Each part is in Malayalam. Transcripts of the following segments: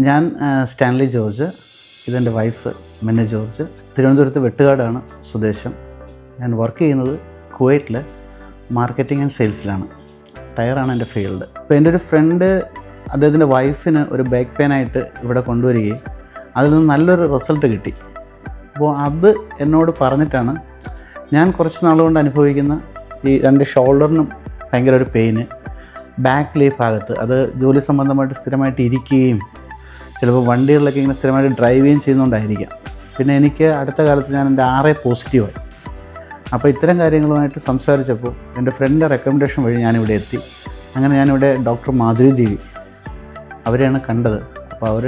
ഞാൻ സ്റ്റാൻലി ജോർജ്, ഇതെൻ്റെ വൈഫ് മിന്ന ജോർജ്. തിരുവനന്തപുരത്ത് വെട്ടുകാടാണ് സ്വദേശം. ഞാൻ വർക്ക് ചെയ്യുന്നത് കുവൈറ്റിൽ മാർക്കറ്റിംഗ് ആൻഡ് സെയിൽസിലാണ്. ടയറാണ് എൻ്റെ ഫീൽഡ്. അപ്പോൾ എൻ്റെ ഒരു ഫ്രണ്ട് അദ്ദേഹത്തിൻ്റെ വൈഫിന് ഒരു ബാക്ക് പെയിനായിട്ട് ഇവിടെ കൊണ്ടുവരികയും അതിൽ നിന്ന് നല്ലൊരു റിസൾട്ട് കിട്ടി. അപ്പോൾ അത് എന്നോട് പറഞ്ഞിട്ടാണ് ഞാൻ കുറച്ച് നാളുകൊണ്ട് അനുഭവിക്കുന്ന ഈ 2 ഷോൾഡറിനും ഭയങ്കര ഒരു പെയിന്, ബാക്കിൽ ഈ ഭാഗത്ത്, അത് ജോലി സംബന്ധമായിട്ട് സ്ഥിരമായിട്ട് ഇരിക്കുകയും ചിലപ്പോൾ വണ്ടികളിലൊക്കെ ഇങ്ങനെ സ്ഥിരമായിട്ട് ഡ്രൈവ് ചെയ്യുകയും ചെയ്യുന്നതുകൊണ്ടായിരിക്കാം. പിന്നെ എനിക്ക് അടുത്ത കാലത്ത് ഞാൻ എൻ്റെ RA പോസിറ്റീവായി. അപ്പോൾ ഇത്തരം കാര്യങ്ങളുമായിട്ട് സംസാരിച്ചപ്പോൾ എൻ്റെ ഫ്രണ്ടിൻ്റെ റെക്കമെൻഡേഷൻ വഴി ഞാനിവിടെ എത്തി. അങ്ങനെ ഞാനിവിടെ ഡോക്ടർ മാധുരി ദേവി അവരെയാണ് കണ്ടത്. അപ്പോൾ അവർ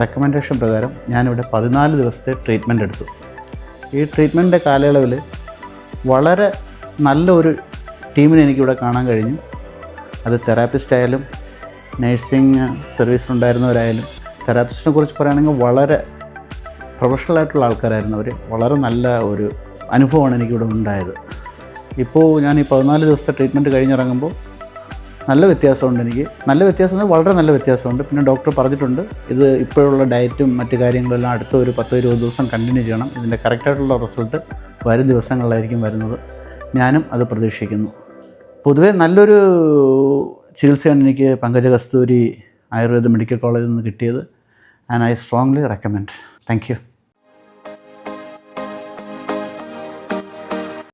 റെക്കമെൻഡേഷൻ പ്രകാരം ഞാനിവിടെ 14 ദിവസത്തെ ട്രീറ്റ്മെൻറ്റ് എടുത്തു. ഈ ട്രീറ്റ്മെൻറ്റിൻ്റെ കാലയളവിൽ വളരെ നല്ലൊരു ടീമിനെ എനിക്കിവിടെ കാണാൻ കഴിഞ്ഞു. അത് തെറാപ്പിസ്റ്റ് ആയാലും നേഴ്സിംഗ് സർവീസിലുണ്ടായിരുന്നവരായാലും. തെറാപ്പിസ്റ്റിനെ കുറിച്ച് പറയുകയാണെങ്കിൽ വളരെ പ്രൊഫഷണലായിട്ടുള്ള ആൾക്കാരായിരുന്നു അവർ. വളരെ നല്ല ഒരു അനുഭവമാണ് എനിക്കിവിടെ ഉണ്ടായത്. ഇപ്പോൾ ഞാൻ ഈ 14 ദിവസത്തെ ട്രീറ്റ്മെൻറ്റ് കഴിഞ്ഞിറങ്ങുമ്പോൾ നല്ല വ്യത്യാസമുണ്ട് എനിക്ക്. നല്ല വ്യത്യാസം, വളരെ നല്ല വ്യത്യാസമുണ്ട്. പിന്നെ ഡോക്ടർ പറഞ്ഞിട്ടുണ്ട് ഇത് ഇപ്പോഴുള്ള ഡയറ്റും മറ്റു കാര്യങ്ങളെല്ലാം അടുത്ത ഒരു 10-20 ദിവസം കണ്ടിന്യൂ ചെയ്യണം. ഇതിൻ്റെ കറക്റ്റായിട്ടുള്ള റിസൾട്ട് വരും ദിവസങ്ങളിലായിരിക്കും വരുന്നത്. ഞാനും അത് പ്രതീക്ഷിക്കുന്നു. പൊതുവേ നല്ലൊരു ചികിത്സയാണ് എനിക്ക് പങ്കജ കസ്തൂരി ആയുർവേദ മെഡിക്കൽ കോളേജിൽ നിന്ന് കിട്ടിയത്. And I strongly recommend. Thank you.